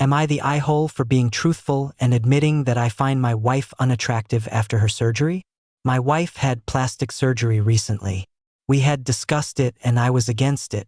Am I the eye-hole for being truthful and admitting that I find my wife unattractive after her surgery? My wife had plastic surgery recently. We had discussed it and I was against it.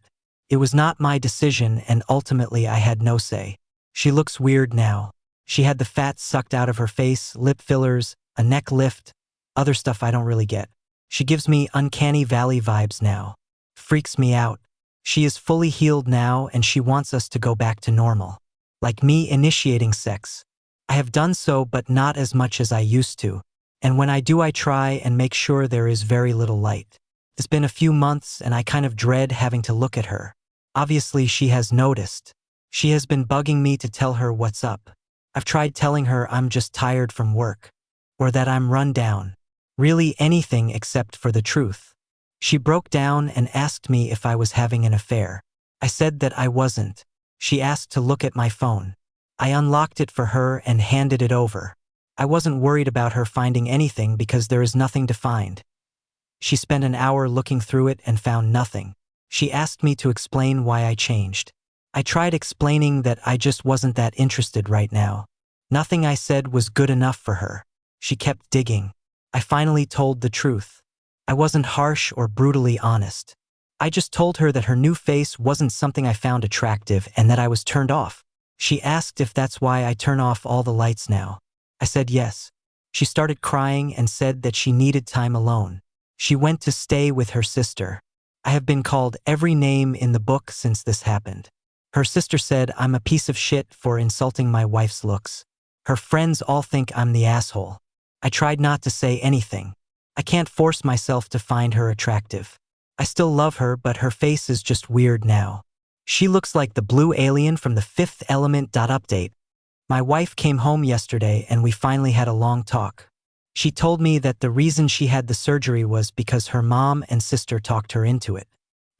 It was not my decision and ultimately I had no say. She looks weird now. She had the fat sucked out of her face, lip fillers, a neck lift, other stuff I don't really get. She gives me uncanny valley vibes now. Freaks me out. She is fully healed now and she wants us to go back to normal. Like me initiating sex. I have done so but not as much as I used to. And when I do I try and make sure there is very little light. It's been a few months and I kind of dread having to look at her. Obviously she has noticed. She has been bugging me to tell her what's up. I've tried telling her I'm just tired from work. Or that I'm run down. Really anything except for the truth. She broke down and asked me if I was having an affair. I said that I wasn't. She asked to look at my phone. I unlocked it for her and handed it over. I wasn't worried about her finding anything because there is nothing to find. She spent an hour looking through it and found nothing. She asked me to explain why I changed. I tried explaining that I just wasn't that interested right now. Nothing I said was good enough for her. She kept digging. I finally told the truth. I wasn't harsh or brutally honest. I just told her that her new face wasn't something I found attractive and that I was turned off. She asked if that's why I turn off all the lights now. I said yes. She started crying and said that she needed time alone. She went to stay with her sister. I have been called every name in the book since this happened. Her sister said I'm a piece of shit for insulting my wife's looks. Her friends all think I'm the asshole. I tried not to say anything. I can't force myself to find her attractive. I still love her, but her face is just weird now. She looks like the blue alien from the Fifth Element. Update. My wife came home yesterday and we finally had a long talk. She told me that the reason she had the surgery was because her mom and sister talked her into it.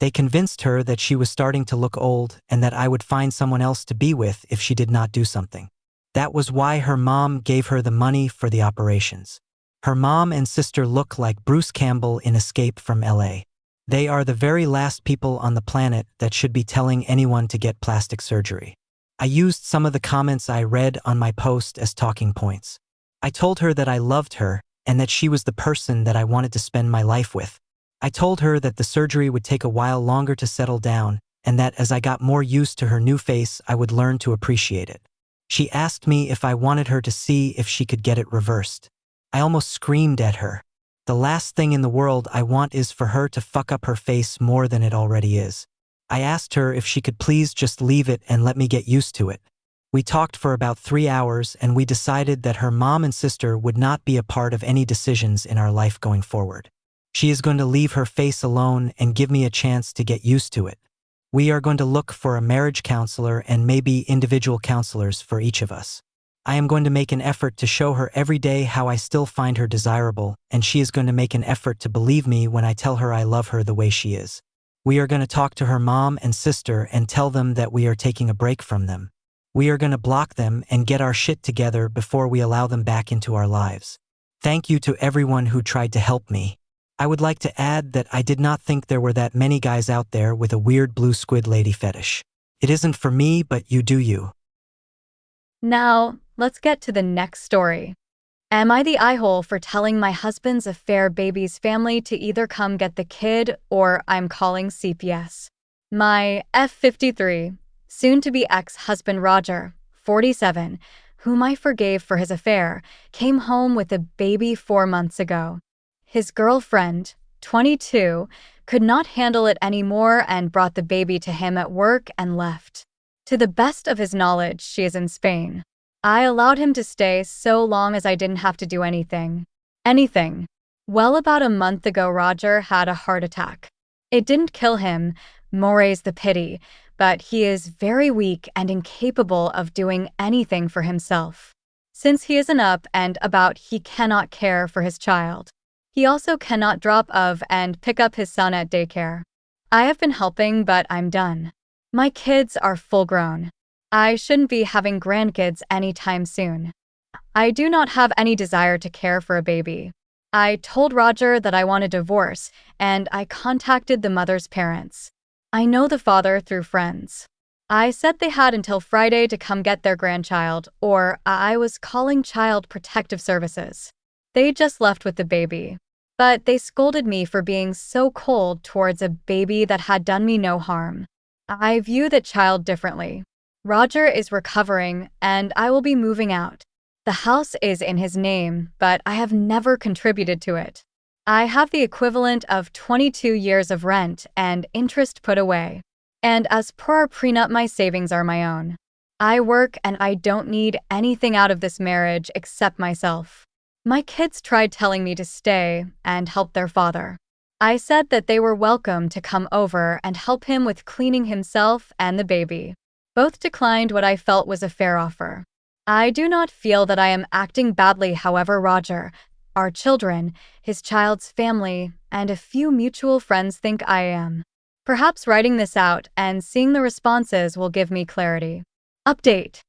They convinced her that she was starting to look old and that I would find someone else to be with if she did not do something. That was why her mom gave her the money for the operations. Her mom and sister look like Bruce Campbell in Escape from LA. They are the very last people on the planet that should be telling anyone to get plastic surgery. I used some of the comments I read on my post as talking points. I told her that I loved her and that she was the person that I wanted to spend my life with. I told her that the surgery would take a while longer to settle down and that as I got more used to her new face, I would learn to appreciate it. She asked me if I wanted her to see if she could get it reversed. I almost screamed at her. The last thing in the world I want is for her to fuck up her face more than it already is. I asked her if she could please just leave it and let me get used to it. We talked for about 3 hours and we decided that her mom and sister would not be a part of any decisions in our life going forward. She is going to leave her face alone and give me a chance to get used to it. We are going to look for a marriage counselor and maybe individual counselors for each of us. I am going to make an effort to show her every day how I still find her desirable, and she is going to make an effort to believe me when I tell her I love her the way she is. We are going to talk to her mom and sister and tell them that we are taking a break from them. We are going to block them and get our shit together before we allow them back into our lives. Thank you to everyone who tried to help me. I would like to add that I did not think there were that many guys out there with a weird blue squid lady fetish. It isn't for me, but you do you. Now, let's get to the next story. Am I the eye-hole for telling my husband's affair baby's family to either come get the kid or I'm calling CPS? My F53, soon-to-be ex-husband Roger, 47, whom I forgave for his affair, came home with a baby 4 months ago. His girlfriend, 22, could not handle it anymore and brought the baby to him at work and left. To the best of his knowledge, she is in Spain. I allowed him to stay so long as I didn't have to do anything. Anything. Well, about a month ago, Roger had a heart attack. It didn't kill him, more's the pity, but he is very weak and incapable of doing anything for himself. Since he is an up and about, he cannot care for his child. He also cannot drop off and pick up his son at daycare. I have been helping, but I'm done. My kids are full grown. I shouldn't be having grandkids anytime soon. I do not have any desire to care for a baby. I told Roger that I want a divorce, and I contacted the mother's parents. I know the father through friends. I said they had until Friday to come get their grandchild, or I was calling Child Protective Services. They just left with the baby. But they scolded me for being so cold towards a baby that had done me no harm. I view the child differently. Roger is recovering, and I will be moving out. The house is in his name, but I have never contributed to it. I have the equivalent of 22 years of rent and interest put away. And as per our prenup, my savings are my own. I work and I don't need anything out of this marriage except myself. My kids tried telling me to stay and help their father. I said that they were welcome to come over and help him with cleaning himself and the baby. Both declined what I felt was a fair offer. I do not feel that I am acting badly, however, Roger, our children, his child's family, and a few mutual friends think I am. Perhaps writing this out and seeing the responses will give me clarity. Update.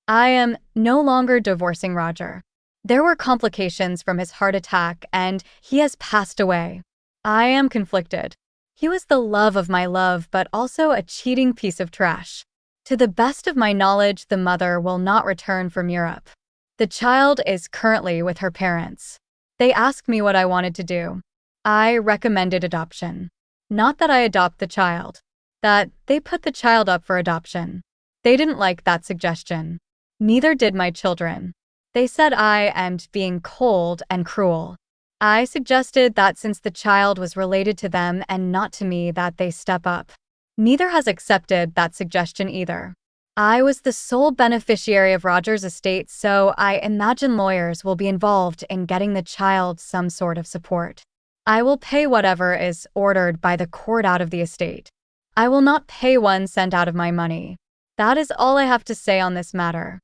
I am no longer divorcing Roger. There were complications from his heart attack and he has passed away. I am conflicted. He was the love of my love, but also a cheating piece of trash. To the best of my knowledge, the mother will not return from Europe. The child is currently with her parents. They asked me what I wanted to do. I recommended adoption. Not that I adopt the child. That they put the child up for adoption. They didn't like that suggestion. Neither did my children. They said I am being cold and cruel. I suggested that since the child was related to them and not to me, that they step up. Neither has accepted that suggestion either. I was the sole beneficiary of Roger's estate, so I imagine lawyers will be involved in getting the child some sort of support. I will pay whatever is ordered by the court out of the estate. I will not pay 1 cent out of my money. That is all I have to say on this matter.